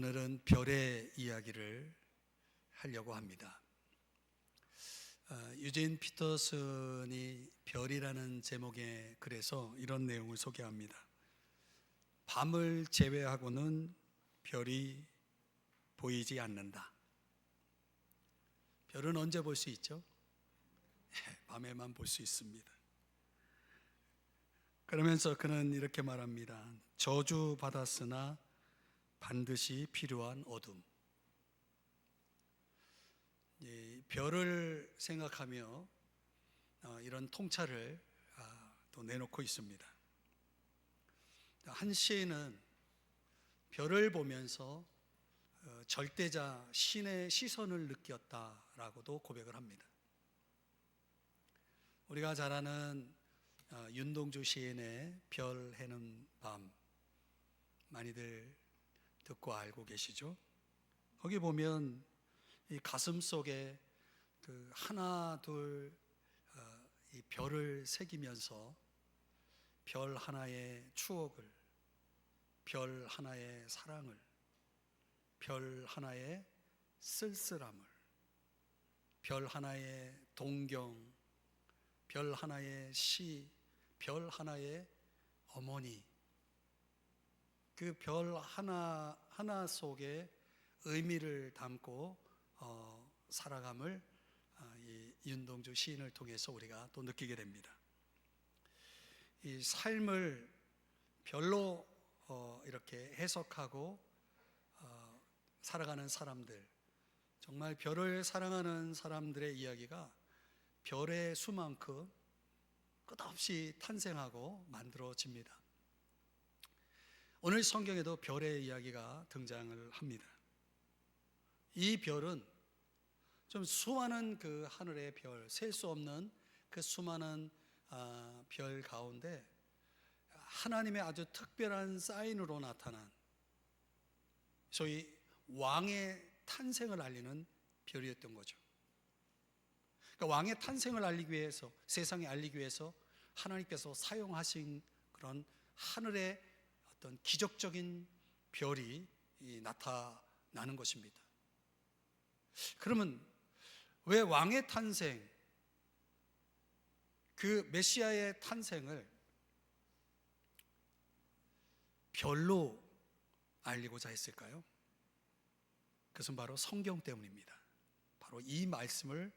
오늘은 별의 이야기를 하려고 합니다. 유진 피터슨이 별이라는 제목의 글에서 이런 내용을 소개합니다. 밤을 제외하고는 별이 보이지 않는다. 별은 언제 볼 수 있죠? 밤에만 볼 수 있습니다. 그러면서 그는 이렇게 말합니다. 저주받았으나 반드시 필요한 어둠. 별을 생각하며 이런 통찰을 또 내놓고 있습니다. 한 시인은 별을 보면서 절대자 신의 시선을 느꼈다라고도 고백을 합니다. 우리가 잘 아는 윤동주 시인의 별 해는 밤, 많이들 듣고 알고 계시죠? 거기 보면 이 가슴 속에 그 하나 둘 이 별을 새기면서 별 하나의 추억을, 별 하나의 사랑을, 별 하나의 쓸쓸함을, 별 하나의 동경, 별 하나의 시, 별 하나의 어머니, 그 별 하나 속에 의미를 담고 살아감을 이 윤동주 시인을 통해서 우리가 또 느끼게 됩니다. 이 삶을 별로 이렇게 해석하고 살아가는 사람들, 정말 별을 사랑하는 사람들의 이야기가 별의 수만큼 끝없이 탄생하고 만들어집니다. 오늘 성경에도 별의 이야기가 등장을 합니다. 이 별은 좀 수많은 그 하늘의 별, 셀 수 없는 그 수많은 별 가운데 하나님의 아주 특별한 사인으로 나타난 소위 왕의 탄생을 알리는 별이었던 거죠. 그러니까 왕의 탄생을 알리기 위해서, 세상에 알리기 위해서 하나님께서 사용하신 그런 하늘의 어떤 기적적인 별이 나타나는 것입니다. 그러면 왜 왕의 탄생, 그 메시아의 탄생을 별로 알리고자 했을까요? 그것은 바로 성경 때문입니다. 바로 이 말씀을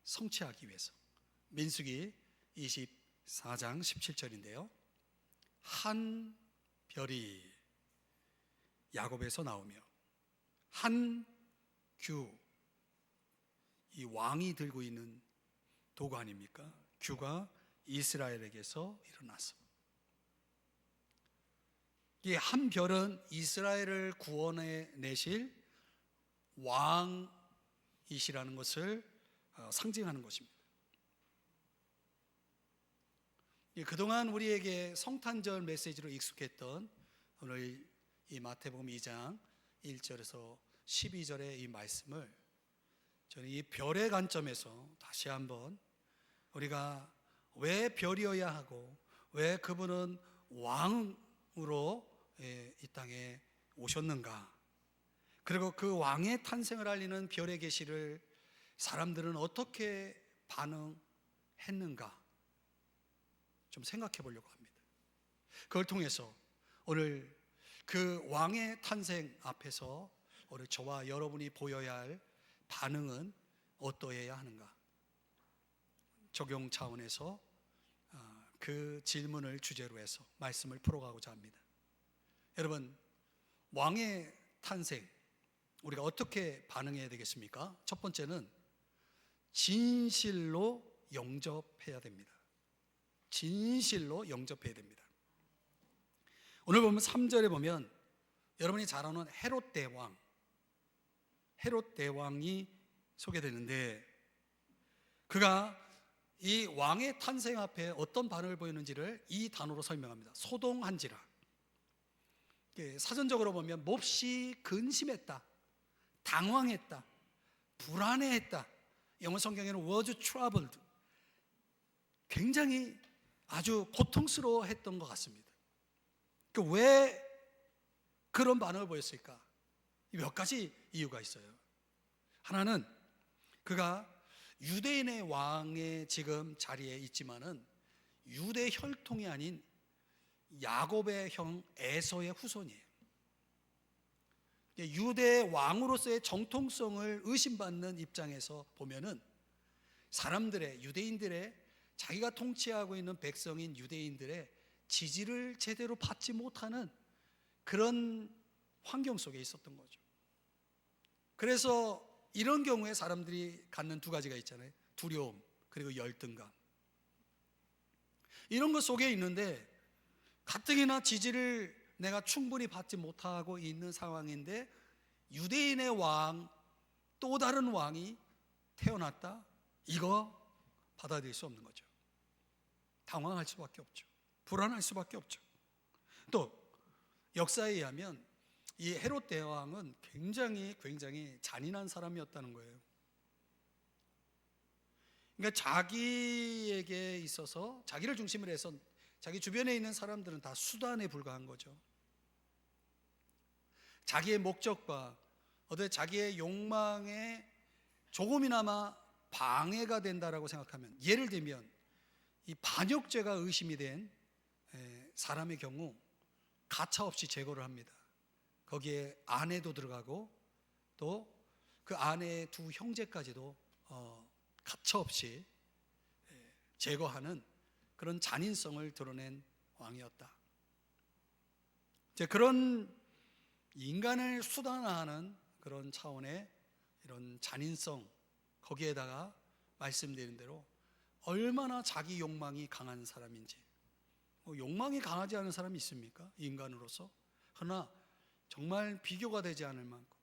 성취하기 위해서. 민수기 24장 17절인데요. 한 별이 야곱에서 나오며 한 규, 이 왕이 들고 있는 도구 아닙니까? 규가 이스라엘에게서 일어났어. 이 한 별은 이스라엘을 구원해 내실 왕이시라는 것을 상징하는 것입니다. 그동안 우리에게 성탄절 메시지로 익숙했던 오늘 이 마태복음 2장 1절에서 12절의 이 말씀을 저는 이 별의 관점에서 다시 한번 우리가 왜 별이어야 하고 왜 그분은 왕으로 이 땅에 오셨는가, 그리고 그 왕의 탄생을 알리는 별의 계시를 사람들은 어떻게 반응했는가 좀 생각해 보려고 합니다. 그걸 통해서 오늘 그 왕의 탄생 앞에서 오늘 저와 여러분이 보여야 할 반응은 어떠해야 하는가, 적용 차원에서 그 질문을 주제로 해서 말씀을 풀어가고자 합니다. 여러분, 왕의 탄생 우리가 어떻게 반응해야 되겠습니까? 첫 번째는 진실로 영접해야 됩니다. 진실로 영접해야 됩니다. 오늘 보면 3절에 보면 여러분이 잘 아는 헤롯 대왕이 소개되는데, 그가 이 왕의 탄생 앞에 어떤 반응을 보이는지를 이 단어로 설명합니다. 소동한지라. 사전적으로 보면 몹시 근심했다, 당황했다, 불안해했다. 영어 성경에는 was troubled, 굉장히 아주 고통스러워했던 것 같습니다. 왜 그런 반응을 보였을까? 몇 가지 이유가 있어요. 하나는 그가 유대인의 왕의 지금 자리에 있지만은 유대 혈통이 아닌 야곱의 형 에서의 후손이에요. 유대 왕으로서의 정통성을 의심받는 입장에서 보면은 사람들의, 유대인들의, 자기가 통치하고 있는 백성인 유대인들의 지지를 제대로 받지 못하는 그런 환경 속에 있었던 거죠. 그래서 이런 경우에 사람들이 갖는 두 가지가 있잖아요. 두려움 그리고 열등감. 이런 것 속에 있는데 가뜩이나 지지를 내가 충분히 받지 못하고 있는 상황인데 유대인의 왕, 또 다른 왕이 태어났다? 이거 받아들일 수 없는 거죠. 당황할 수밖에 없죠. 불안할 수밖에 없죠. 또 역사에 의하면 이 헤롯 대왕은 굉장히 잔인한 사람이었다는 거예요. 그러니까 자기에게 있어서 자기를 중심으로 해서 자기 주변에 있는 사람들은 다 수단에 불과한 거죠. 자기의 목적과 자기의 욕망에 조금이나마 방해가 된다라고 생각하면, 예를 들면 이 반역죄가 의심이 된 사람의 경우 가차없이 제거를 합니다. 거기에 아내도 들어가고 또 그 아내의 두 형제까지도 가차없이 제거하는 그런 잔인성을 드러낸 왕이었다. 이제 그런 인간을 수단화하는 그런 차원의 이런 잔인성, 거기에다가 말씀드린 대로 얼마나 자기 욕망이 강한 사람인지. 욕망이 강하지 않은 사람이 있습니까? 인간으로서. 그러나 정말 비교가 되지 않을 만큼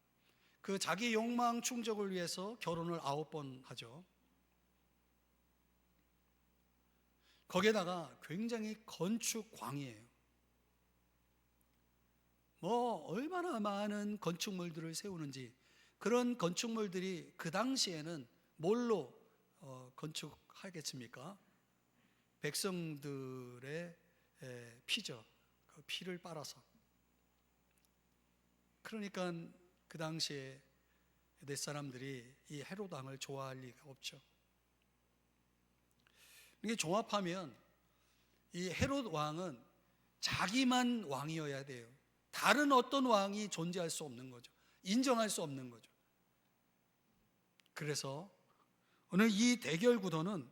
그 자기 욕망 충족을 위해서 결혼을 9번 하죠. 거기에다가 굉장히 건축광이에요. 얼마나 많은 건축물들을 세우는지. 그런 건축물들이 그 당시에는 뭘로 건축하겠습니까? 백성들의 피죠. 그 피를 빨아서. 그러니까 그 당시에 내 사람들이 이 헤롯 왕을 좋아할 리가 없죠. 이게 종합하면 이 헤롯 왕은 자기만 왕이어야 돼요. 다른 어떤 왕이 존재할 수 없는 거죠. 인정할 수 없는 거죠. 그래서 오늘 이 대결 구도는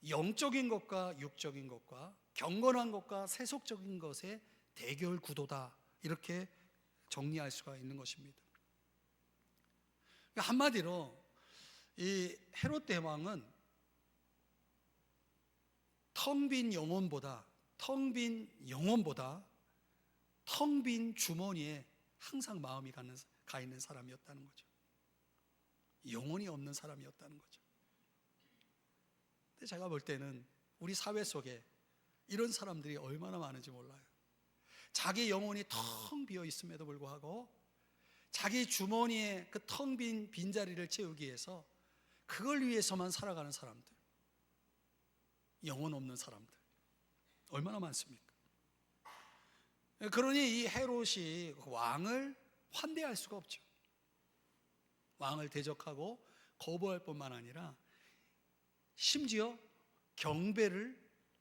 영적인 것과 육적인 것과 경건한 것과 세속적인 것의 대결 구도다, 이렇게 정리할 수가 있는 것입니다. 한마디로 이 헤롯 대왕은 텅 빈 영혼보다 텅 빈 주머니에 항상 마음이 가 있는 사람이었다는 거죠. 영혼이 없는 사람이었다는 거죠. 근데 제가 볼 때는 우리 사회 속에 이런 사람들이 얼마나 많은지 몰라요. 자기 영혼이 텅 비어 있음에도 불구하고 자기 주머니에 그 텅 빈 빈자리를 채우기 위해서 그걸 위해서만 살아가는 사람들, 영혼 없는 사람들 얼마나 많습니까? 그러니 이 헤롯이 왕을 환대할 수가 없죠. 왕을 대적하고 거부할 뿐만 아니라 심지어 경배를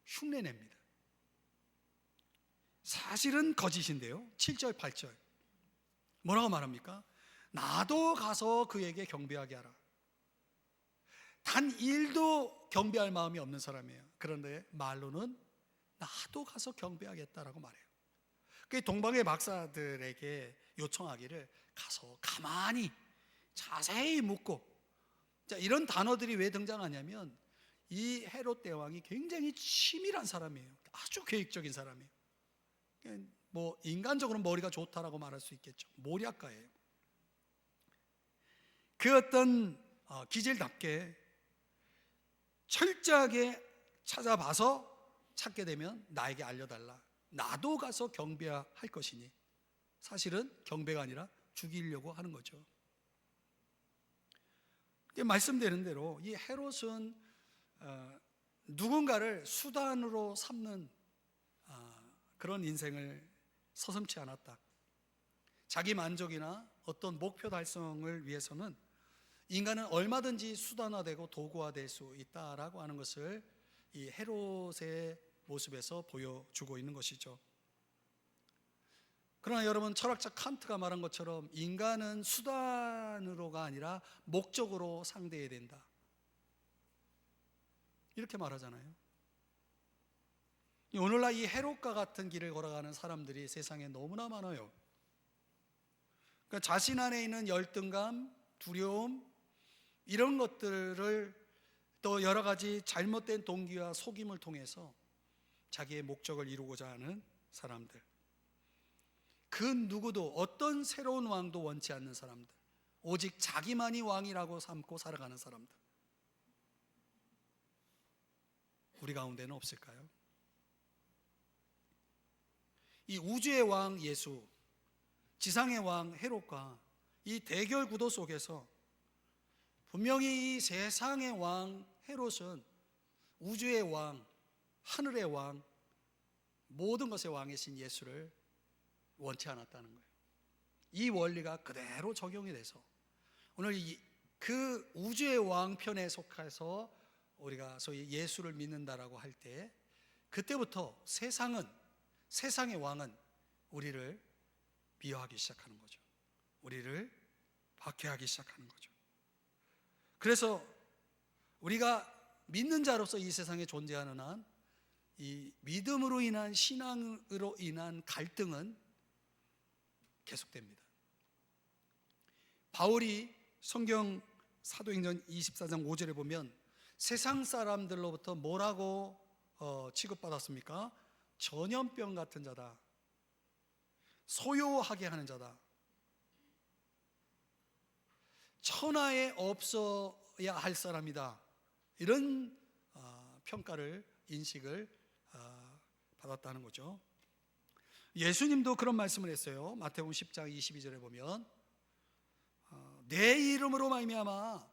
흉내냅니다. 사실은 거짓인데요. 7절 8절 뭐라고 말합니까? 나도 가서 그에게 경배하게 하라. 단 1도 경배할 마음이 없는 사람이에요. 그런데 말로는 나도 가서 경배하겠다라고 말해요. 그 동방의 박사들에게 요청하기를 가서 가만히 자세히 묻고. 자, 이런 단어들이 왜 등장하냐면 이 헤롯 대왕이 굉장히 치밀한 사람이에요. 아주 계획적인 사람이에요. 인간적으로 머리가 좋다라고 말할 수 있겠죠. 모략가예요. 그 어떤 기질답게 철저하게 찾아봐서 찾게 되면 나에게 알려달라. 나도 가서 경배할 것이니. 사실은 경배가 아니라 죽이려고 하는 거죠. 말씀드린 대로 이 헤롯은 누군가를 수단으로 삼는 그런 인생을 서슴지 않았다. 자기 만족이나 어떤 목표 달성을 위해서는 인간은 얼마든지 수단화되고 도구화될 수 있다라고 하는 것을 이 헤롯의 모습에서 보여주고 있는 것이죠. 그러나 여러분, 철학자 칸트가 말한 것처럼 인간은 수단으로가 아니라 목적으로 상대해야 된다, 이렇게 말하잖아요. 오늘날 이 헤롯과 같은 길을 걸어가는 사람들이 세상에 너무나 많아요. 그러니까 자신 안에 있는 열등감, 두려움, 이런 것들을 또 여러 가지 잘못된 동기와 속임을 통해서 자기의 목적을 이루고자 하는 사람들, 그 누구도 어떤 새로운 왕도 원치 않는 사람들, 오직 자기만이 왕이라고 삼고 살아가는 사람들, 우리 가운데는 없을까요? 이 우주의 왕 예수, 지상의 왕 헤롯과 이 대결 구도 속에서 분명히 이 세상의 왕 헤롯은 우주의 왕, 하늘의 왕, 모든 것의 왕이신 예수를 원치 않았다는 거예요. 이 원리가 그대로 적용이 돼서 오늘 그 우주의 왕 편에 속해서 우리가 소위 예수를 믿는다라고 할 때, 그때부터 세상의 왕은 우리를 미워하기 시작하는 거죠. 우리를 박해하기 시작하는 거죠. 그래서 우리가 믿는 자로서 이 세상에 존재하는 한 이 믿음으로 인한, 신앙으로 인한 갈등은 계속됩니다. 바울이 성경 사도행전 24장 5절에 보면 세상 사람들로부터 뭐라고 취급받았습니까? 전염병 같은 자다, 소요하게 하는 자다, 천하에 없어야 할 사람이다, 이런 평가를, 인식을 받았다는 거죠. 예수님도 그런 말씀을 했어요. 마태복음 10장 22절에 보면 내 이름으로 말미암아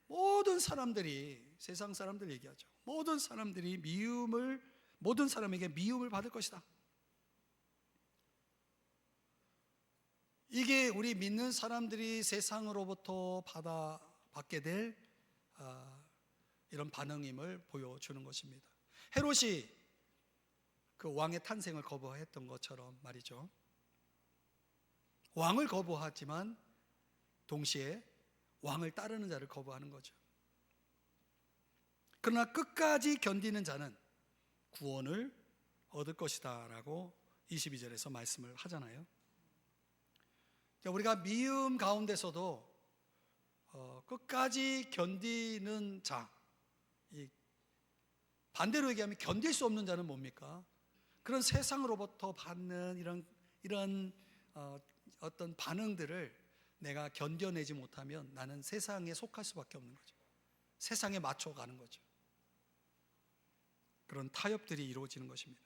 모든 사람들이, 세상 사람들 얘기하죠, 모든 사람들이 모든 사람에게 미움을 받을 것이다. 이게 우리 믿는 사람들이 세상으로부터 받게 될 이런 반응임을 보여주는 것입니다. 헤롯이 그 왕의 탄생을 거부했던 것처럼 말이죠. 왕을 거부하지만 동시에 왕을 따르는 자를 거부하는 거죠. 그러나 끝까지 견디는 자는 구원을 얻을 것이다 라고 22절에서 말씀을 하잖아요. 우리가 미움 가운데서도 끝까지 견디는 자, 반대로 얘기하면 견딜 수 없는 자는 뭡니까? 그런 세상으로부터 받는 이런 어떤 반응들을 내가 견뎌내지 못하면 나는 세상에 속할 수밖에 없는 거죠. 세상에 맞춰가는 거죠. 그런 타협들이 이루어지는 것입니다.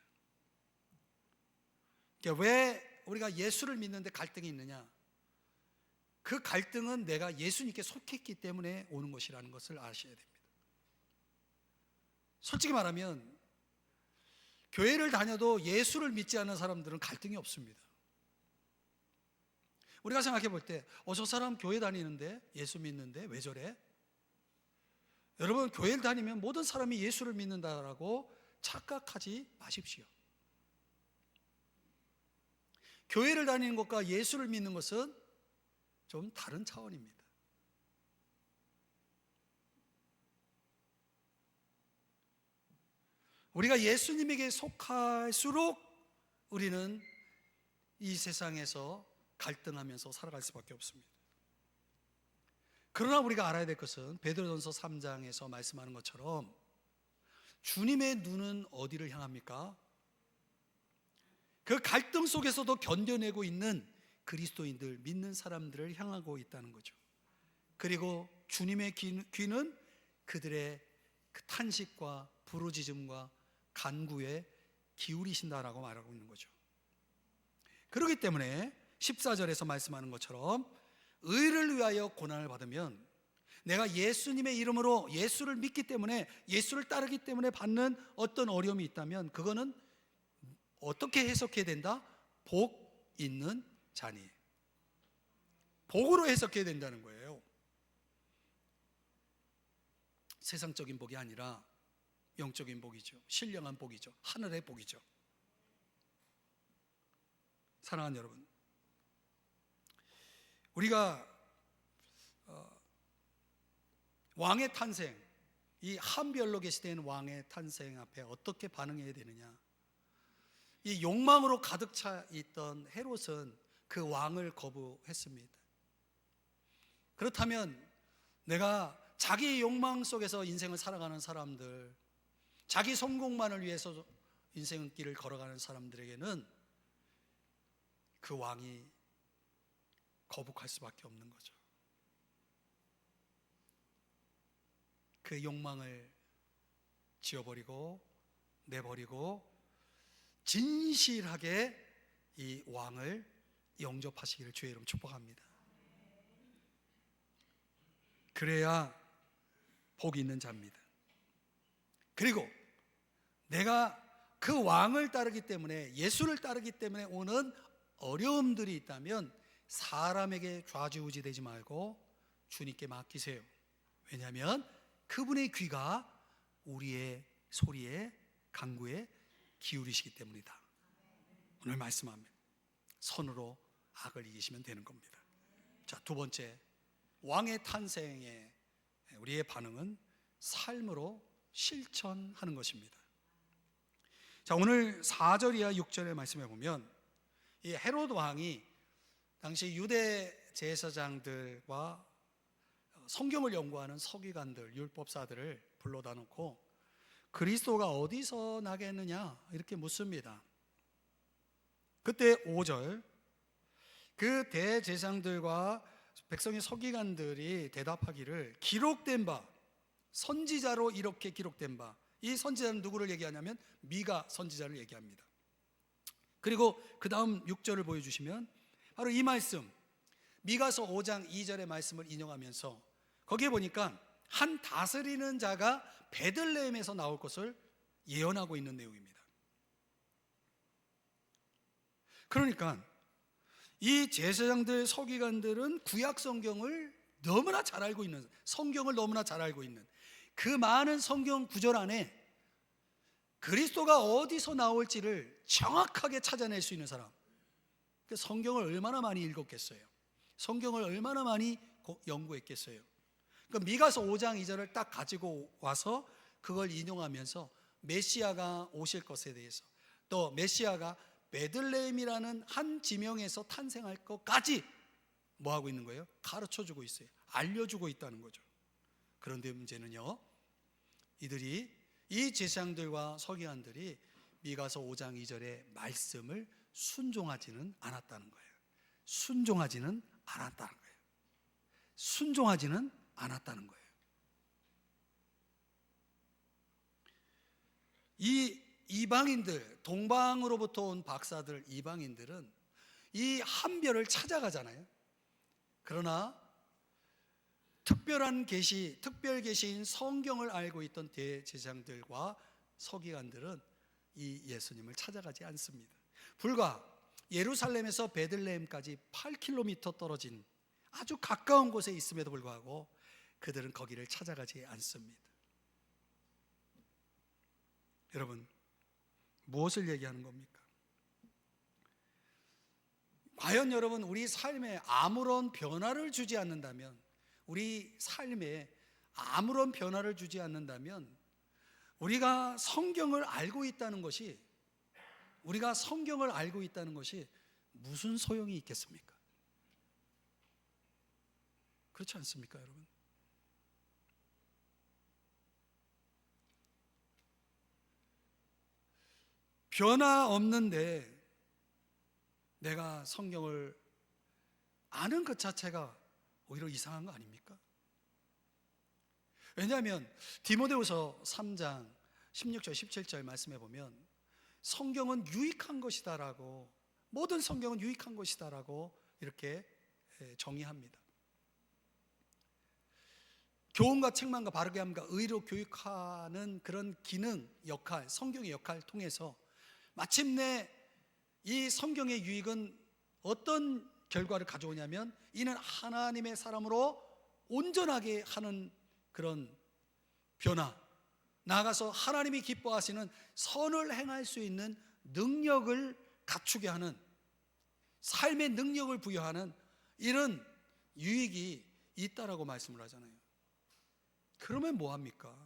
그러니까 왜 우리가 예수를 믿는데 갈등이 있느냐? 그 갈등은 내가 예수님께 속했기 때문에 오는 것이라는 것을 아셔야 됩니다. 솔직히 말하면 교회를 다녀도 예수를 믿지 않는 사람들은 갈등이 없습니다. 우리가 생각해 볼 때 저 사람 교회 다니는데, 예수 믿는데 왜 저래? 여러분, 교회를 다니면 모든 사람이 예수를 믿는다라고 착각하지 마십시오. 교회를 다니는 것과 예수를 믿는 것은 좀 다른 차원입니다. 우리가 예수님에게 속할수록 우리는 이 세상에서 갈등하면서 살아갈 수밖에 없습니다. 그러나 우리가 알아야 될 것은 베드로전서 3장에서 말씀하는 것처럼 주님의 눈은 어디를 향합니까? 그 갈등 속에서도 견뎌내고 있는 그리스도인들, 믿는 사람들을 향하고 있다는 거죠. 그리고 주님의 귀는 그들의 그 탄식과 부르짖음과 간구에 기울이신다라고 말하고 있는 거죠. 그렇기 때문에 14절에서 말씀하는 것처럼 의를 위하여 고난을 받으면, 내가 예수님의 이름으로 예수를 믿기 때문에, 예수를 따르기 때문에 받는 어떤 어려움이 있다면 그거는 어떻게 해석해야 된다? 복 있는 자니, 복으로 해석해야 된다는 거예요. 세상적인 복이 아니라 영적인 복이죠. 신령한 복이죠. 하늘의 복이죠. 사랑하는 여러분, 우리가 왕의 탄생, 이 한별로 계시된 왕의 탄생 앞에 어떻게 반응해야 되느냐. 이 욕망으로 가득 차 있던 헤롯은 그 왕을 거부했습니다. 그렇다면 내가 자기 욕망 속에서 인생을 살아가는 사람들, 자기 성공만을 위해서 인생길을 걸어가는 사람들에게는 그 왕이 거북할 수밖에 없는 거죠. 그 욕망을 지워버리고 내버리고 진실하게 이 왕을 영접하시기를 주의 이름 축복합니다. 그래야 복이 있는 자입니다. 그리고 내가 그 왕을 따르기 때문에, 예수를 따르기 때문에 오는 어려움들이 있다면 사람에게 좌지우지 되지 말고 주님께 맡기세요. 왜냐하면 그분의 귀가 우리의 소리에, 간구에 기울이시기 때문이다. 오늘 말씀하면 선으로 악을 이기시면 되는 겁니다. 자, 두 번째, 왕의 탄생에 우리의 반응은 삶으로 실천하는 것입니다. 자, 오늘 4절 이하 6절의 말씀에 보면 이 헤롯 왕이 당시 유대 제사장들과 성경을 연구하는 서기관들, 율법사들을 불러다 놓고 그리스도가 어디서 나겠느냐 이렇게 묻습니다. 그때 5절, 그 대제사장들과 백성의 서기관들이 대답하기를 기록된 바, 선지자로 이렇게 기록된 바. 이 선지자는 누구를 얘기하냐면 미가 선지자를 얘기합니다. 그리고 그 다음 6절을 보여주시면 바로 이 말씀, 미가서 5장 2절의 말씀을 인용하면서 거기에 보니까 한 다스리는 자가 베들레헴에서 나올 것을 예언하고 있는 내용입니다. 그러니까 이 제사장들, 서기관들은 구약 성경을 너무나 잘 알고 있는, 성경을 너무나 잘 알고 있는 그 많은 성경 구절 안에 그리스도가 어디서 나올지를 정확하게 찾아낼 수 있는 사람, 성경을 얼마나 많이 읽었겠어요? 성경을 얼마나 많이 연구했겠어요? 그러니까 미가서 5장 2절을 딱 가지고 와서 그걸 인용하면서 메시아가 오실 것에 대해서, 또 메시아가 베들레헴이라는 한 지명에서 탄생할 것까지 뭐 하고 있는 거예요? 가르쳐주고 있어요. 알려주고 있다는 거죠. 그런데 문제는요, 이들이, 이 제사장들과 서기관들이 미가서 5장 2절의 말씀을 순종하지는 않았다는 거예요. 순종하지는 않았다는 거예요. 순종하지는 않았다는 거예요. 이 이방인들, 동방으로부터 온 박사들, 이방인들은 이 한별을 찾아가잖아요. 그러나 특별한 계시, 특별 계시인 성경을 알고 있던 대제사장들과 서기관들은 이 예수님을 찾아가지 않습니다. 불과 예루살렘에서 베들레헴까지 8km 떨어진 아주 가까운 곳에 있음에도 불구하고 그들은 거기를 찾아가지 않습니다. 여러분, 무엇을 얘기하는 겁니까? 과연 여러분, 우리 삶에 아무런 변화를 주지 않는다면, 우리 삶에 아무런 변화를 주지 않는다면 우리가 성경을 알고 있다는 것이, 우리가 성경을 알고 있다는 것이 무슨 소용이 있겠습니까? 그렇지 않습니까, 여러분? 변화 없는데 내가 성경을 아는 것 자체가 오히려 이상한 거 아닙니까? 왜냐하면 디모데후서 3장 16절 17절 말씀해 보면 성경은 유익한 것이다라고, 모든 성경은 유익한 것이다라고 이렇게 정의합니다. 교훈과 책망과 바르게 함과 의로 교육하는 그런 기능, 역할, 성경의 역할을 통해서 마침내 이 성경의 유익은 어떤 결과를 가져오냐면 이는 하나님의 사람으로 온전하게 하는 그런 변화, 나아가서 하나님이 기뻐하시는 선을 행할 수 있는 능력을 갖추게 하는, 삶의 능력을 부여하는 이런 유익이 있다라고 말씀을 하잖아요. 그러면 뭐합니까?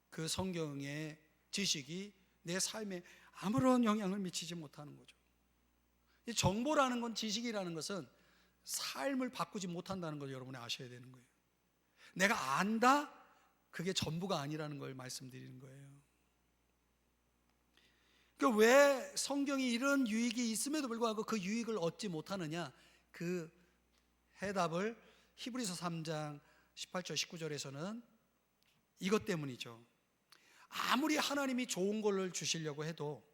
그 성경의 지식이 내 삶에 아무런 영향을 미치지 못하는 거죠. 이 정보라는 건, 지식이라는 것은 삶을 바꾸지 못한다는 걸 여러분이 아셔야 되는 거예요. 내가 안다? 그게 전부가 아니라는 걸 말씀드리는 거예요. 그러니까 왜 성경이 이런 유익이 있음에도 불구하고 그 유익을 얻지 못하느냐? 그 해답을 히브리서 3장 18절 19절에서는 이것 때문이죠. 아무리 하나님이 좋은 걸 주시려고 해도,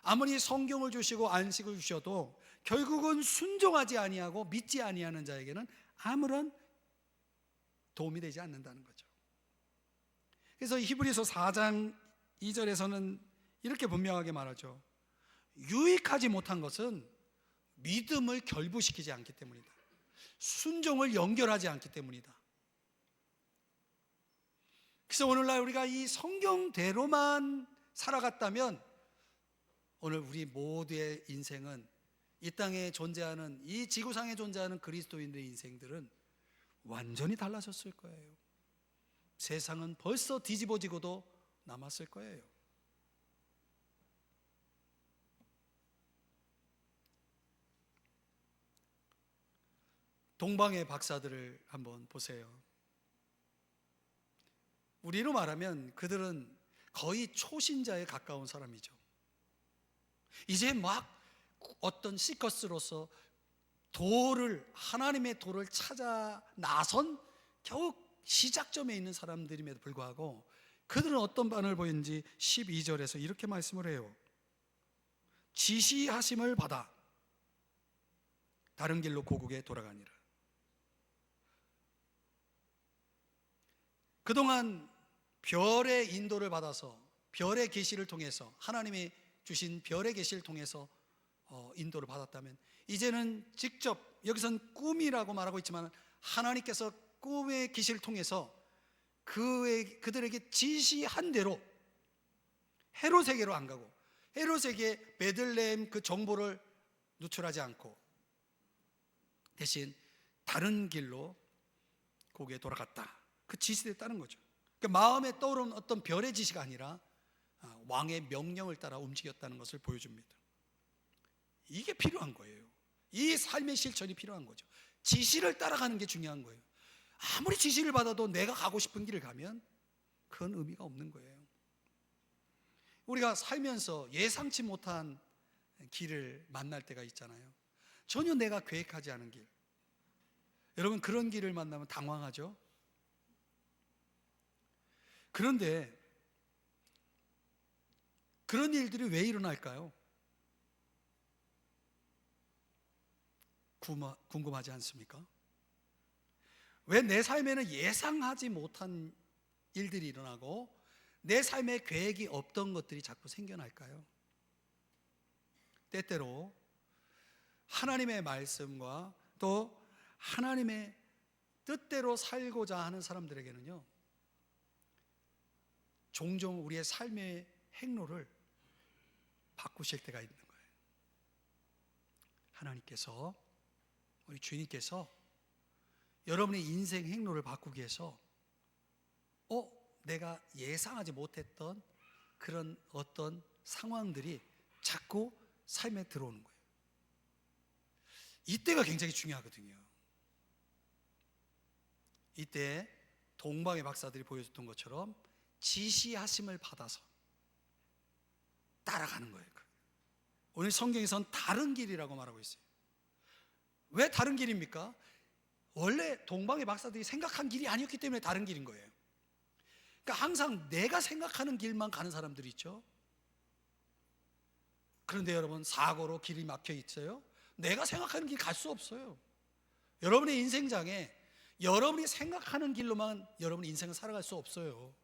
아무리 성경을 주시고 안식을 주셔도 결국은 순종하지 아니하고 믿지 아니하는 자에게는 아무런 도움이 되지 않는다는 거죠. 그래서 히브리서 4장 2절에서는 이렇게 분명하게 말하죠. 유익하지 못한 것은 믿음을 결부시키지 않기 때문이다. 순종을 연결하지 않기 때문이다. 그래서 오늘날 우리가 이 성경대로만 살아갔다면 오늘 우리 모두의 인생은, 이 땅에 존재하는, 이 지구상에 존재하는 그리스도인들의 인생들은 완전히 달라졌을 거예요. 세상은 벌써 뒤집어지고도 남았을 거예요. 동방의 박사들을 한번 보세요. 우리로 말하면 그들은 거의 초신자에 가까운 사람이죠. 이제 막 어떤 시커스로서 하나님의 도를 찾아 나선 겨우 시작점에 있는 사람들임에도 불구하고 그들은 어떤 반응을 보였는지 12절에서 이렇게 말씀을 해요. 지시하심을 받아 다른 길로 고국에 돌아가니라. 그동안 별의 인도를 받아서, 별의 계시를 통해서, 하나님이 주신 별의 계시를 통해서 인도를 받았다면, 이제는 직접, 여기선 꿈이라고 말하고 있지만 하나님께서 꿈의 계시를 통해서 그들에게 지시한 대로 헤롯에게로 안 가고, 헤롯에게 베들레헴 그 정보를 누출하지 않고 대신 다른 길로 거기에 돌아갔다. 그 지시에 따른 거죠. 그러니까 마음에 떠오르는 어떤 별의 지시가 아니라 왕의 명령을 따라 움직였다는 것을 보여줍니다. 이게 필요한 거예요. 이 삶의 실천이 필요한 거죠. 지시를 따라가는 게 중요한 거예요. 아무리 지시를 받아도 내가 가고 싶은 길을 가면 그건 의미가 없는 거예요. 우리가 살면서 예상치 못한 길을 만날 때가 있잖아요. 전혀 내가 계획하지 않은 길. 여러분, 그런 길을 만나면 당황하죠? 그런데 그런 일들이 왜 일어날까요? 궁금하지 않습니까? 왜 내 삶에는 예상하지 못한 일들이 일어나고 내 삶에 계획이 없던 것들이 자꾸 생겨날까요? 때때로 하나님의 말씀과 또 하나님의 뜻대로 살고자 하는 사람들에게는요, 종종 우리의 삶의 행로를 바꾸실 때가 있는 거예요. 하나님께서, 우리 주님께서 여러분의 인생 행로를 바꾸기 위해서 내가 예상하지 못했던 그런 어떤 상황들이 자꾸 삶에 들어오는 거예요. 이때가 굉장히 중요하거든요. 이때 동방의 박사들이 보여줬던 것처럼 지시하심을 받아서 따라가는 거예요. 오늘 성경에서는 다른 길이라고 말하고 있어요. 왜 다른 길입니까? 원래 동방의 박사들이 생각한 길이 아니었기 때문에 다른 길인 거예요. 그러니까 항상 내가 생각하는 길만 가는 사람들이 있죠. 그런데 여러분, 사고로 길이 막혀 있어요. 내가 생각하는 길 갈 수 없어요. 여러분의 인생장에 여러분이 생각하는 길로만 여러분 인생을 살아갈 수 없어요.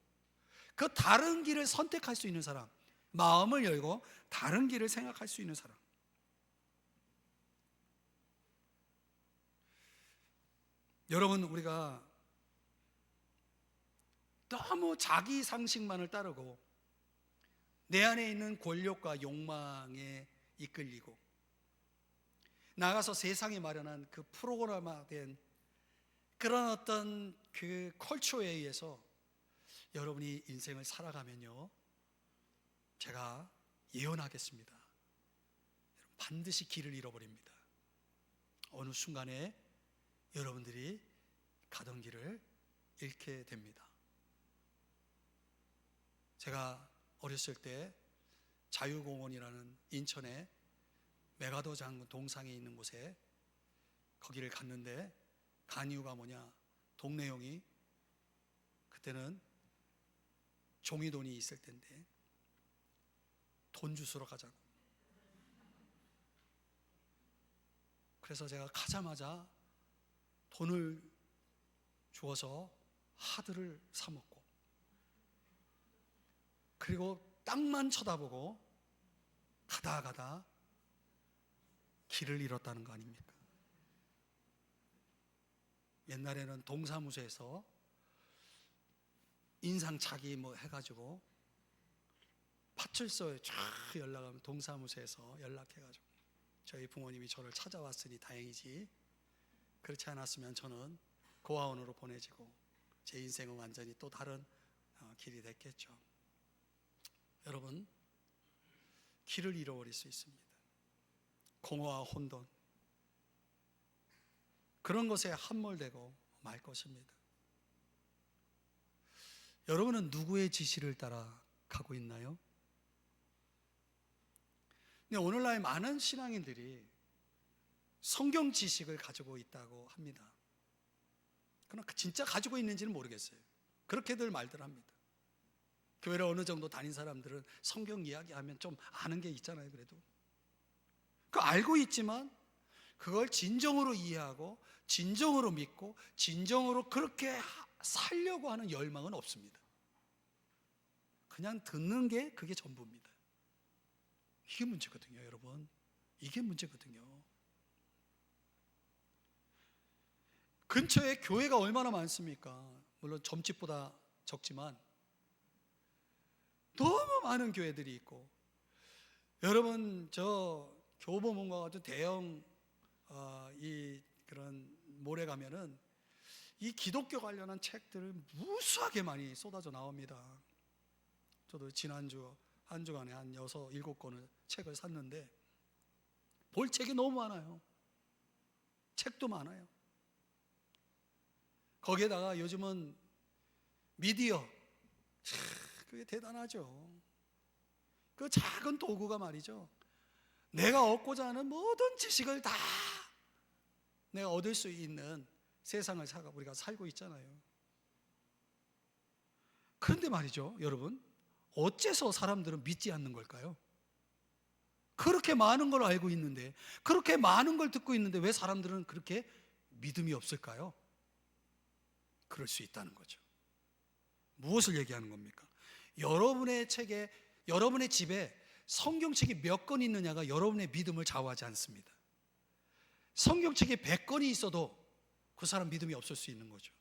그 다른 길을 선택할 수 있는 사람, 마음을 열고 다른 길을 생각할 수 있는 사람, 여러분, 우리가 너무 자기 상식만을 따르고 내 안에 있는 권력과 욕망에 이끌리고 나가서 세상이 마련한 그 프로그램화된 그런 어떤 그 컬처에 의해서 여러분이 인생을 살아가면요, 제가 예언하겠습니다. 반드시 길을 잃어버립니다. 어느 순간에 여러분들이 가던 길을 잃게 됩니다. 제가 어렸을 때 자유공원이라는 인천의 메가더 장군 동상에 있는 곳에 거기를 갔는데, 간 이유가 뭐냐? 동네 형이 그때는 종이돈이 있을 텐데 돈 주스러 가자고. 그래서 제가 가자마자 돈을 주어서 하드를 사 먹고, 그리고 땅만 쳐다보고 가다 길을 잃었다는 거 아닙니까? 옛날에는 동사무소에서 인상착의 뭐 해가지고 파출소에 쫙 연락하면 동사무소에서 연락해가지고 저희 부모님이 저를 찾아왔으니 다행이지, 그렇지 않았으면 저는 고아원으로 보내지고 제 인생은 완전히 또 다른 길이 됐겠죠. 여러분, 길을 잃어버릴 수 있습니다. 공허와 혼돈, 그런 것에 함몰되고 말 것입니다. 여러분은 누구의 지시를 따라 가고 있나요? 근데 오늘날 많은 신앙인들이 성경 지식을 가지고 있다고 합니다. 그러나 진짜 가지고 있는지는 모르겠어요. 그렇게들 말들 합니다. 교회를 어느 정도 다닌 사람들은 성경 이야기하면 좀 아는 게 있잖아요. 그래도 그 알고 있지만 그걸 진정으로 이해하고 진정으로 믿고 진정으로 그렇게 살려고 하는 열망은 없습니다. 그냥 듣는 게 그게 전부입니다. 이게 문제거든요, 여러분. 이게 문제거든요. 근처에 교회가 얼마나 많습니까? 물론 점집보다 적지만 너무 많은 교회들이 있고, 여러분 저 교보문고와 같은 대형 이 그런 몰에 가면은 이 기독교 관련한 책들을 무수하게 많이 쏟아져 나옵니다. 저도 지난주 한 주간에 한 6, 7권을 책을 샀는데 볼 책이 너무 많아요. 책도 많아요. 거기에다가 요즘은 미디어, 그게 대단하죠. 그 작은 도구가 말이죠, 내가 얻고자 하는 모든 지식을 다 내가 얻을 수 있는 세상을 우리가 살고 있잖아요. 그런데 말이죠, 여러분, 어째서 사람들은 믿지 않는 걸까요? 그렇게 많은 걸 알고 있는데, 그렇게 많은 걸 듣고 있는데 왜 사람들은 그렇게 믿음이 없을까요? 그럴 수 있다는 거죠. 무엇을 얘기하는 겁니까? 여러분의 책에, 여러분의 집에 성경책이 몇 권 있느냐가 여러분의 믿음을 좌우하지 않습니다. 성경책이 100권이 있어도 그 사람 믿음이 없을 수 있는 거죠.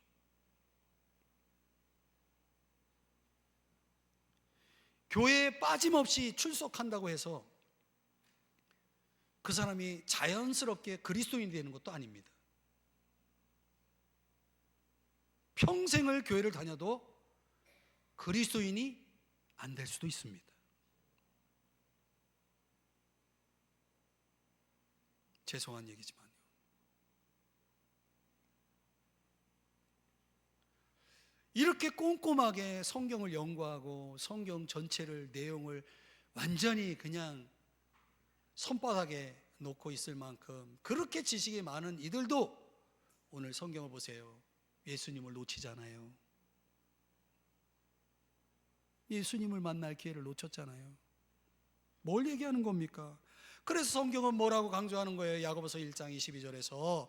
교회에 빠짐없이 출석한다고 해서 그 사람이 자연스럽게 그리스도인이 되는 것도 아닙니다. 평생을 교회를 다녀도 그리스도인이 안 될 수도 있습니다. 죄송한 얘기지만요. 이렇게 꼼꼼하게 성경을 연구하고 성경 전체를, 내용을 완전히 그냥 손바닥에 놓고 있을 만큼 그렇게 지식이 많은 이들도 오늘 성경을 보세요. 예수님을 놓치잖아요. 예수님을 만날 기회를 놓쳤잖아요. 뭘 얘기하는 겁니까? 그래서 성경은 뭐라고 강조하는 거예요? 야고보서 1장 22절에서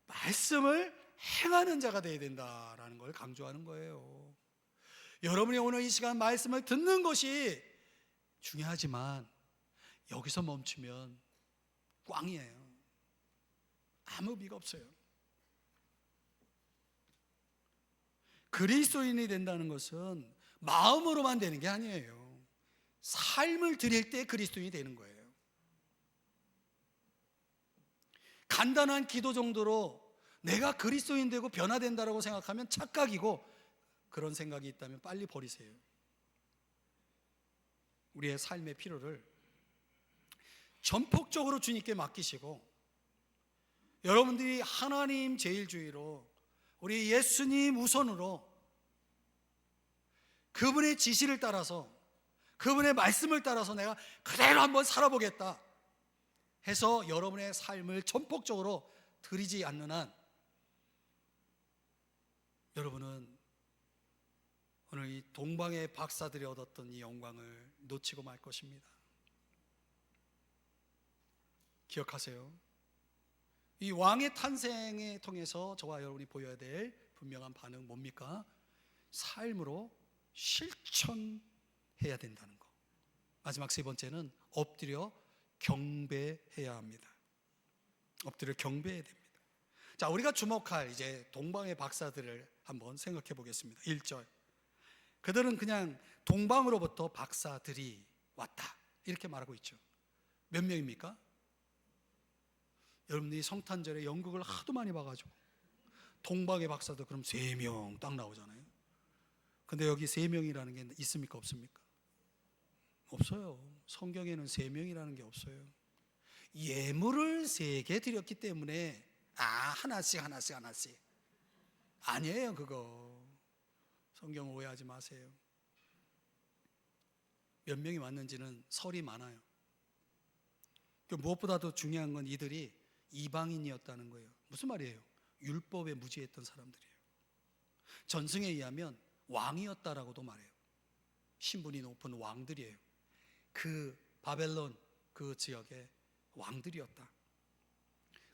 말씀을 행하는 자가 되어야 된다라는 걸 강조하는 거예요. 여러분이 오늘 이 시간 말씀을 듣는 것이 중요하지만 여기서 멈추면 꽝이에요. 아무 의미가 없어요. 그리스도인이 된다는 것은 마음으로만 되는 게 아니에요. 삶을 드릴 때 그리스도인이 되는 거예요. 간단한 기도 정도로 내가 그리스도인 되고 변화된다라고 생각하면 착각이고, 그런 생각이 있다면 빨리 버리세요. 우리의 삶의 필요를 전폭적으로 주님께 맡기시고, 여러분들이 하나님 제일주의로, 우리 예수님 우선으로 그분의 지시를 따라서, 그분의 말씀을 따라서 내가 그대로 한번 살아보겠다 해서 여러분의 삶을 전폭적으로 드리지 않는 한, 여러분은 오늘 이 동방의 박사들이 얻었던 이 영광을 놓치고 말 것입니다. 기억하세요. 이 왕의 탄생에 통해서 저와 여러분이 보여야 될 분명한 반응 뭡니까? 삶으로 실천해야 된다는 거. 마지막 세 번째는 엎드려 경배해야 합니다. 엎드려 경배해야 됩니다. 자, 우리가 주목할 이제 동방의 박사들을 한번 생각해 보겠습니다. 1절. 그들은 그냥 동방으로부터 박사들이 왔다 이렇게 말하고 있죠. 몇 명입니까? 여러분들이 성탄절에 연극을 하도 많이 봐가지고 동방의 박사도 그럼 3명 딱 나오잖아요. 근데 여기 3명이라는 게 있습니까? 없습니까? 없어요. 성경에는 3명이라는 게 없어요. 예물을 3개 드렸기 때문에 하나씩 아니에요. 그거 성경 오해하지 마세요. 몇 명이 왔는지는 설이 많아요. 무엇보다도 중요한 건 이들이 이방인이었다는 거예요. 무슨 말이에요? 율법에 무지했던 사람들이에요. 전승에 의하면 왕이었다라고도 말해요. 신분이 높은 왕들이에요. 그 바벨론 그 지역의 왕들이었다.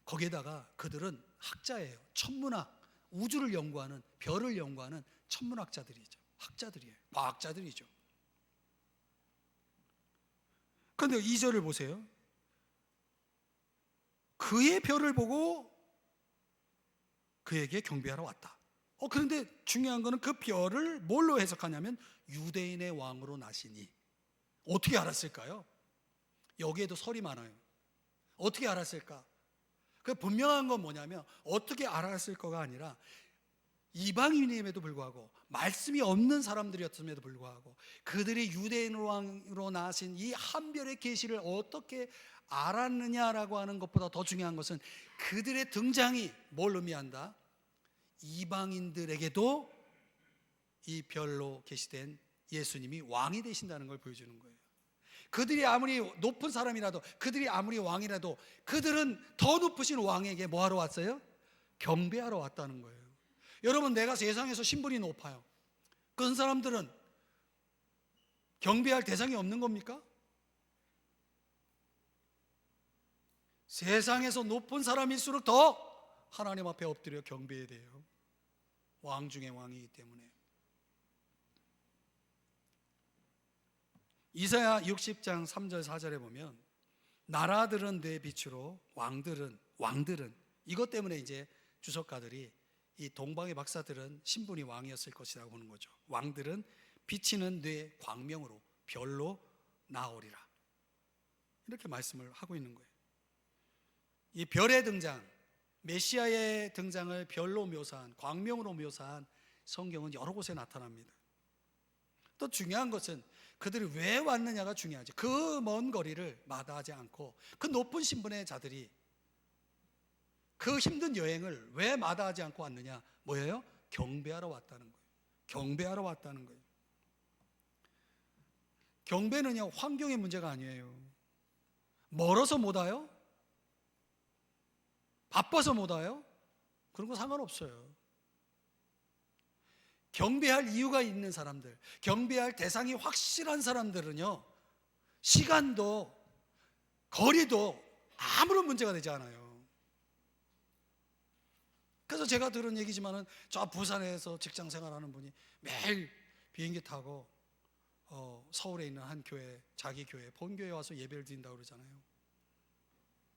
거기에다가 그들은 학자예요. 천문학, 우주를 연구하는, 별을 연구하는 천문학자들이죠. 학자들이에요. 과학자들이죠. 그런데 2절을 보세요. 그의 별을 보고 그에게 경배하러 왔다. 그런데 중요한 거는 그 별을 뭘로 해석하냐면 유대인의 왕으로 나시니. 어떻게 알았을까요? 여기에도 설이 많아요. 어떻게 알았을까? 그 분명한 건 뭐냐면 어떻게 알았을 거가 아니라 이방인임에도 불구하고, 말씀이 없는 사람들이었음에도 불구하고, 그들이 유대인 왕으로 나신 이 한별의 계시를 어떻게 알았느냐라고 하는 것보다 더 중요한 것은 그들의 등장이 뭘 의미한다? 이방인들에게도 이 별로 계시된 예수님이 왕이 되신다는 걸 보여주는 거예요. 그들이 아무리 높은 사람이라도, 그들이 아무리 왕이라도, 그들은 더 높으신 왕에게 뭐 하러 왔어요? 경배하러 왔다는 거예요. 여러분, 내가 세상에서 신분이 높아요. 그런 사람들은 경배할 대상이 없는 겁니까? 세상에서 높은 사람일수록 더 하나님 앞에 엎드려 경배해야 돼요. 왕 중에 왕이기 때문에. 이사야 60장 3절 4절에 보면 나라들은 내 빛으로 왕들은 이것 때문에 이제 주석가들이 이 동방의 박사들은 신분이 왕이었을 것이라고 보는 거죠. 왕들은 비치는 뇌 광명으로 별로 나오리라 이렇게 말씀을 하고 있는 거예요. 이 별의 등장, 메시아의 등장을 별로 묘사한, 광명으로 묘사한 성경은 여러 곳에 나타납니다. 또 중요한 것은 그들이 왜 왔느냐가 중요하죠. 그 먼 거리를 마다하지 않고 그 높은 신분의 자들이 그 힘든 여행을 왜 마다하지 않고 왔느냐? 뭐예요? 경배하러 왔다는 거예요. 경배하러 왔다는 거예요. 경배는요, 환경의 문제가 아니에요. 멀어서 못 와요? 바빠서 못 와요? 그런 거 상관없어요. 경배할 이유가 있는 사람들, 경배할 대상이 확실한 사람들은요, 시간도 거리도 아무런 문제가 되지 않아요. 그래서 제가 들은 얘기지만은 저 부산에서 직장 생활하는 분이 매일 비행기 타고 서울에 있는 한 교회, 자기 교회, 본교회에 와서 예배를 드린다고 그러잖아요.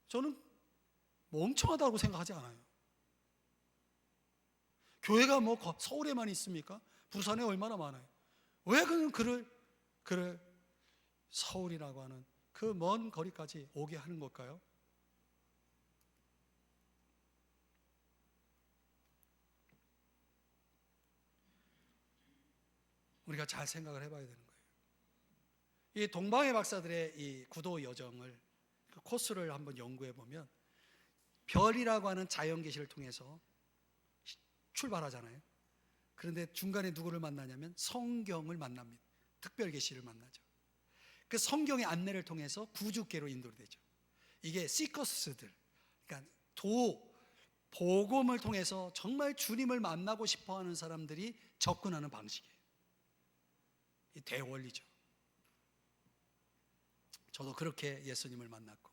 저는 멍청하다고 생각하지 않아요. 교회가 뭐 서울에만 있습니까? 부산에 얼마나 많아요. 왜 그를 서울이라고 하는 그 먼 거리까지 오게 하는 걸까요? 우리가 잘 생각을 해봐야 되는 거예요. 이 동방의 박사들의 이 구도 여정을, 그 코스를 한번 연구해 보면 별이라고 하는 자연 계시를 통해서 출발하잖아요. 그런데 중간에 누구를 만나냐면 성경을 만납니다. 특별 계시를 만나죠. 그 성경의 안내를 통해서 구주께로 인도되죠. 이게 시커스들, 그러니까 복음을 통해서 정말 주님을 만나고 싶어하는 사람들이 접근하는 방식이에요. 이 대원리죠. 저도 그렇게 예수님을 만났고,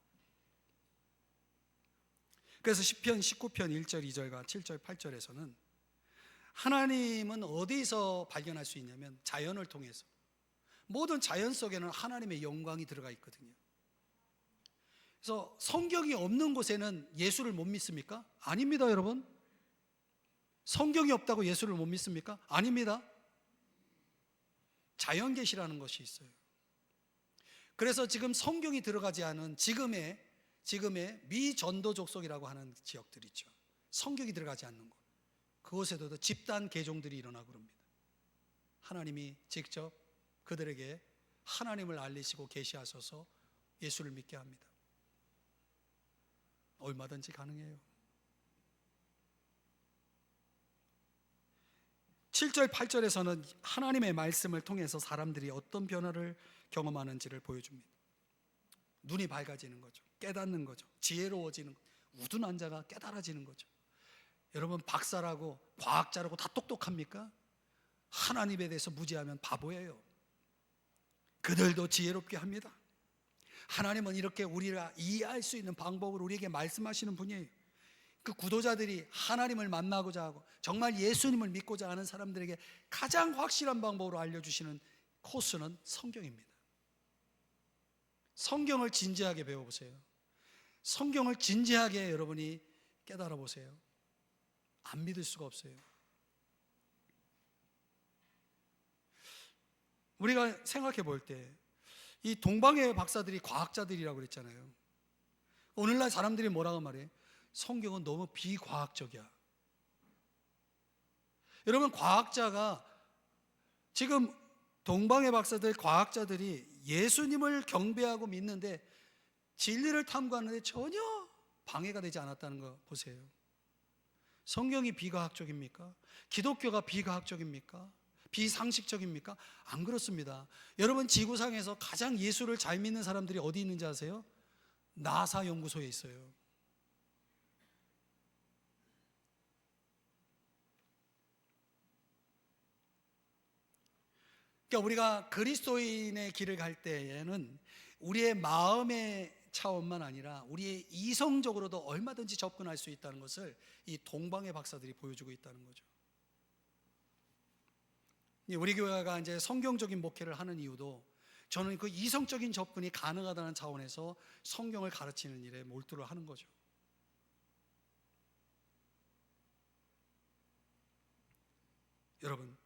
그래서 시편 19편 1절 2절과 7절 8절에서는 하나님은 어디서 발견할 수 있냐면 자연을 통해서, 모든 자연 속에는 하나님의 영광이 들어가 있거든요. 그래서 성경이 없는 곳에는 예수를 못 믿습니까? 아닙니다, 여러분. 성경이 없다고 예수를 못 믿습니까? 아닙니다. 자연 계시라는 것이 있어요. 그래서 지금 성경이 들어가지 않은 지금의 미전도 족속이라고 하는 지역들 있죠. 성경이 들어가지 않는 곳, 그곳에도 집단 개종들이 일어나고 그럽니다. 하나님이 직접 그들에게 하나님을 알리시고 계시하셔서 예수를 믿게 합니다. 얼마든지 가능해요. 7절 8절에서는 하나님의 말씀을 통해서 사람들이 어떤 변화를 경험하는지를 보여줍니다. 눈이 밝아지는 거죠. 깨닫는 거죠. 지혜로워지는 거죠. 우둔한 자가 깨달아지는 거죠. 여러분, 박사라고 과학자라고 다 똑똑합니까? 하나님에 대해서 무지하면 바보예요. 그들도 지혜롭게 합니다. 하나님은 이렇게 우리가 이해할 수 있는 방법으로 우리에게 말씀하시는 분이에요. 그 구도자들이 하나님을 만나고자 하고 정말 예수님을 믿고자 하는 사람들에게 가장 확실한 방법으로 알려주시는 코스는 성경입니다. 성경을 진지하게 배워보세요. 성경을 진지하게 여러분이 깨달아 보세요. 안 믿을 수가 없어요. 우리가 생각해 볼 때 이 동방의 박사들이 과학자들이라고 그랬잖아요. 오늘날 사람들이 뭐라고 말해? 성경은 너무 비과학적이야. 여러분, 과학자가 지금 동방의 박사들, 과학자들이 예수님을 경배하고 믿는데 진리를 탐구하는데 전혀 방해가 되지 않았다는 거 보세요. 성경이 비과학적입니까? 기독교가 비과학적입니까? 비상식적입니까? 안 그렇습니다. 여러분, 지구상에서 가장 예수를 잘 믿는 사람들이 어디 있는지 아세요? 나사 연구소에 있어요. 그러니까 우리가 그리스도인의 길을 갈 때에는 우리의 마음의 차원만 아니라 우리의 이성적으로도 얼마든지 접근할 수 있다는 것을 이 동방의 박사들이 보여주고 있다는 거죠. 우리 교회가 이제 성경적인 목회를 하는 이유도 저는 그 이성적인 접근이 가능하다는 차원에서 성경을 가르치는 일에 몰두를 하는 거죠. 여러분,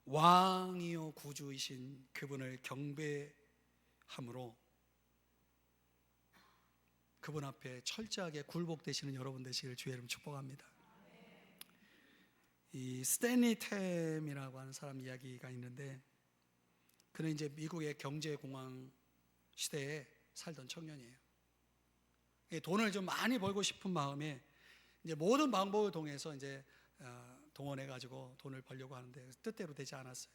왕이요 구주이신 그분을 경배함으로 그분 앞에 철저하게 굴복되시는 여러분 되시길 주의 이름 축복합니다. 이 스탠리 템이라고 하는 사람 이야기가 있는데, 그는 이제 미국의 경제공황 시대에 살던 청년이에요. 돈을 좀 많이 벌고 싶은 마음에 이제 모든 방법을 통해서 이제 동원해 가지고 돈을 벌려고 하는데 뜻대로 되지 않았어요.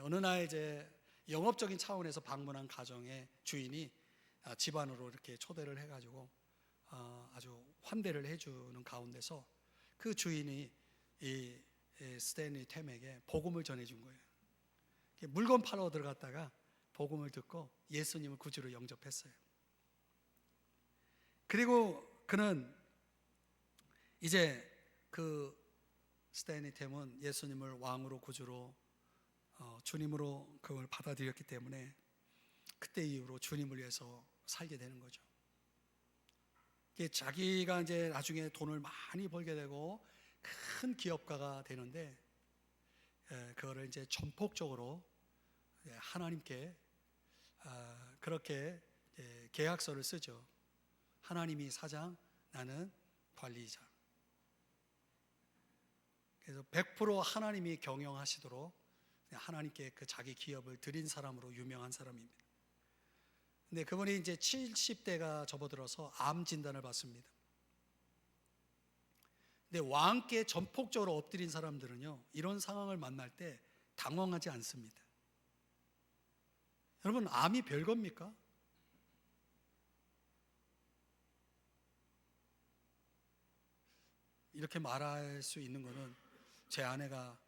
어느 날 이제 영업적인 차원에서 방문한 가정의 주인이 집안으로 이렇게 초대를 해 가지고 아주 환대를 해주는 가운데서 그 주인이 이 스탠리 템에게 복음을 전해준 거예요. 물건 팔러 들어갔다가 복음을 듣고 예수님을 구주로 영접했어요. 그리고 그는 이제 그 스탠리 템은 예수님을 왕으로 구주로 주님으로 그걸 받아들였기 때문에 그때 이후로 주님을 위해서 살게 되는 거죠. 자기가 이제 나중에 돈을 많이 벌게 되고 큰 기업가가 되는데, 그거를 이제 전폭적으로 하나님께 그렇게 계약서를 쓰죠. 하나님이 사장, 나는 관리자. 그래서 100% 하나님이 경영하시도록 하나님께 그 자기 기업을 드린 사람으로 유명한 사람입니다. 근데 그분이 이제 70대가 접어들어서 암 진단을 받습니다. 근데 왕께 전폭적으로 엎드린 사람들은요, 이런 상황을 만날 때 당황하지 않습니다. 여러분, 암이 별겁니까? 이렇게 말할 수 있는 거는 제 아내가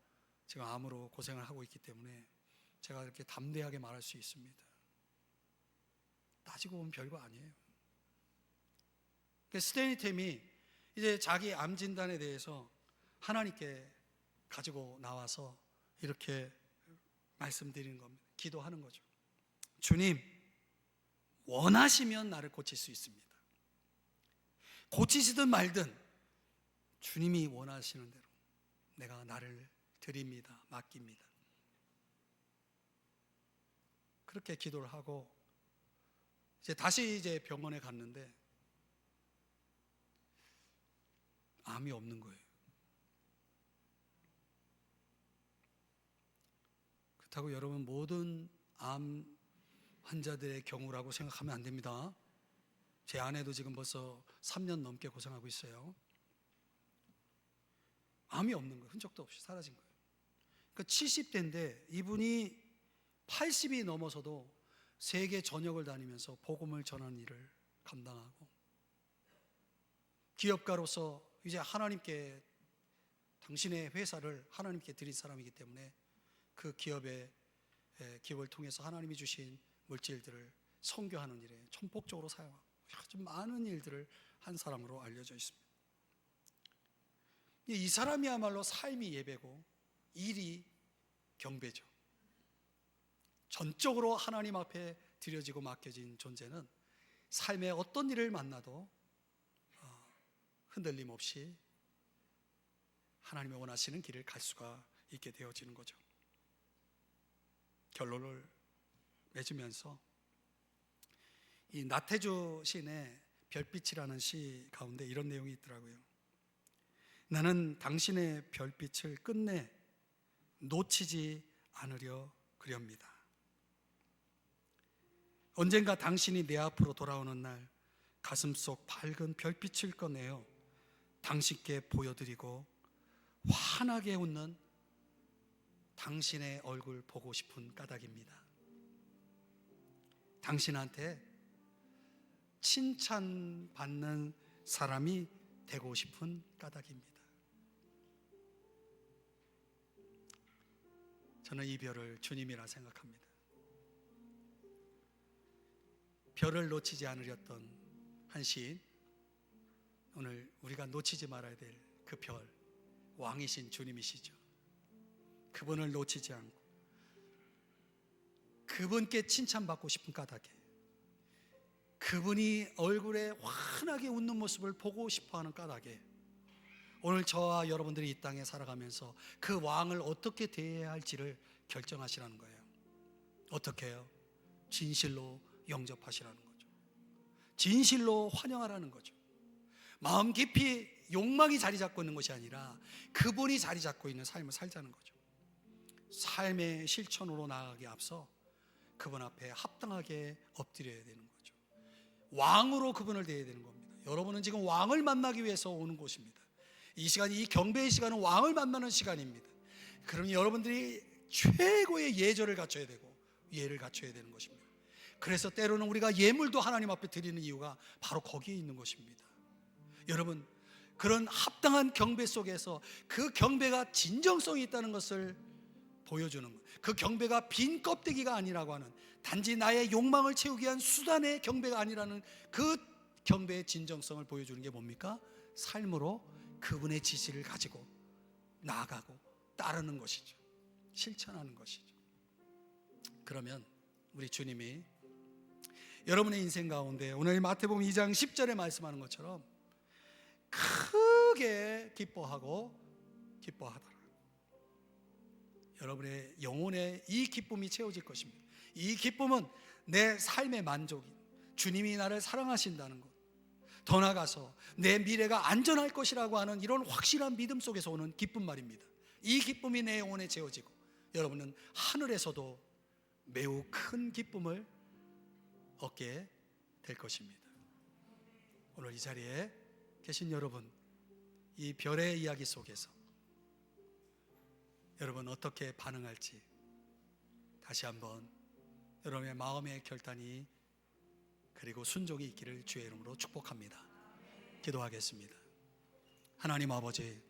지금 암으로 고생을 하고 있기 때문에 제가 이렇게 담대하게 말할 수 있습니다. 따지고 보면 별거 아니에요. 스테니 템이 이제 자기 암 진단에 대해서 하나님께 가지고 나와서 이렇게 말씀드리는 겁니다. 기도하는 거죠. 주님, 원하시면 나를 고칠 수 있습니다. 고치시든 말든 주님이 원하시는 대로 내가 나를 드립니다. 맡깁니다. 그렇게 기도를 하고 다시 병원에 갔는데 암이 없는 거예요. 그렇다고 여러분 모든 암 환자들의 경우라고 생각하면 안 됩니다. 제 아내도 지금 벌써 3년 넘게 고생하고 있어요. 암이 없는 거예요. 흔적도 없이 사라진 거예요. 그 70대인데 이분이 80이 넘어서도 세계 전역을 다니면서 복음을 전하는 일을 감당하고, 기업가로서 이제 하나님께, 당신의 회사를 하나님께 드린 사람이기 때문에 그 기업의 기업을 통해서 하나님이 주신 물질들을 선교하는 일에 전폭적으로 사용하고 아주 많은 일들을 한 사람으로 알려져 있습니다. 이 사람이야말로 삶이 예배고 일이 경배죠. 전적으로 하나님 앞에 드려지고 맡겨진 존재는 삶의 어떤 일을 만나도 흔들림 없이 하나님이 원하시는 길을 갈 수가 있게 되어지는 거죠. 결론을 맺으면서 이 나태주 시인의 별빛이라는 시 가운데 이런 내용이 있더라고요. 나는 당신의 별빛을 끝내 놓치지 않으려 그렵니다. 언젠가 당신이 내 앞으로 돌아오는 날 가슴속 밝은 별빛을 꺼내어 당신께 보여드리고 환하게 웃는 당신의 얼굴 보고 싶은 까닭입니다. 당신한테 칭찬받는 사람이 되고 싶은 까닭입니다. 저는 이 별을 주님이라 생각합니다. 별을 놓치지 않으렸던 한 시인, 오늘 우리가 놓치지 말아야 될 그 별, 왕이신 주님이시죠. 그분을 놓치지 않고 그분께 칭찬받고 싶은 까닭에, 그분이 얼굴에 환하게 웃는 모습을 보고 싶어하는 까닭에 오늘 저와 여러분들이 이 땅에 살아가면서 그 왕을 어떻게 대해야 할지를 결정하시라는 거예요. 어떻게 해요? 진실로 영접하시라는 거죠. 진실로 환영하라는 거죠. 마음 깊이 욕망이 자리 잡고 있는 것이 아니라 그분이 자리 잡고 있는 삶을 살자는 거죠. 삶의 실천으로 나아가기 앞서 그분 앞에 합당하게 엎드려야 되는 거죠. 왕으로 그분을 대해야 되는 겁니다. 여러분은 지금 왕을 만나기 위해서 오는 곳입니다. 이 시간이, 이 경배의 시간은 왕을 만나는 시간입니다. 그러면 여러분들이 최고의 예절을 갖춰야 되고 예를 갖춰야 되는 것입니다. 그래서 때로는 우리가 예물도 하나님 앞에 드리는 이유가 바로 거기에 있는 것입니다. 여러분, 그런 합당한 경배 속에서 그 경배가 진정성이 있다는 것을 보여주는 것, 그 경배가 빈 껍데기가 아니라고 하는, 단지 나의 욕망을 채우기 위한 수단의 경배가 아니라는 그 경배의 진정성을 보여주는 게 뭡니까? 삶으로 그분의 지시를 가지고 나아가고 따르는 것이죠. 실천하는 것이죠. 그러면 우리 주님이 여러분의 인생 가운데 오늘 마태복음 2장 10절에 말씀하는 것처럼 크게 기뻐하고 기뻐하더라. 여러분의 영혼에 이 기쁨이 채워질 것입니다. 이 기쁨은 내 삶의 만족인 주님이 나를 사랑하신다는 것, 더 나아가서 내 미래가 안전할 것이라고 하는 이런 확실한 믿음 속에서 오는 기쁨 말입니다. 이 기쁨이 내 영혼에 채워지고 여러분은 하늘에서도 매우 큰 기쁨을 얻게 될 것입니다. 오늘 이 자리에 계신 여러분, 이 별의 이야기 속에서 여러분 어떻게 반응할지 다시 한번 여러분의 마음의 결단이 그리고 순종이 있기를 주의 이름으로 축복합니다. 기도하겠습니다. 하나님 아버지,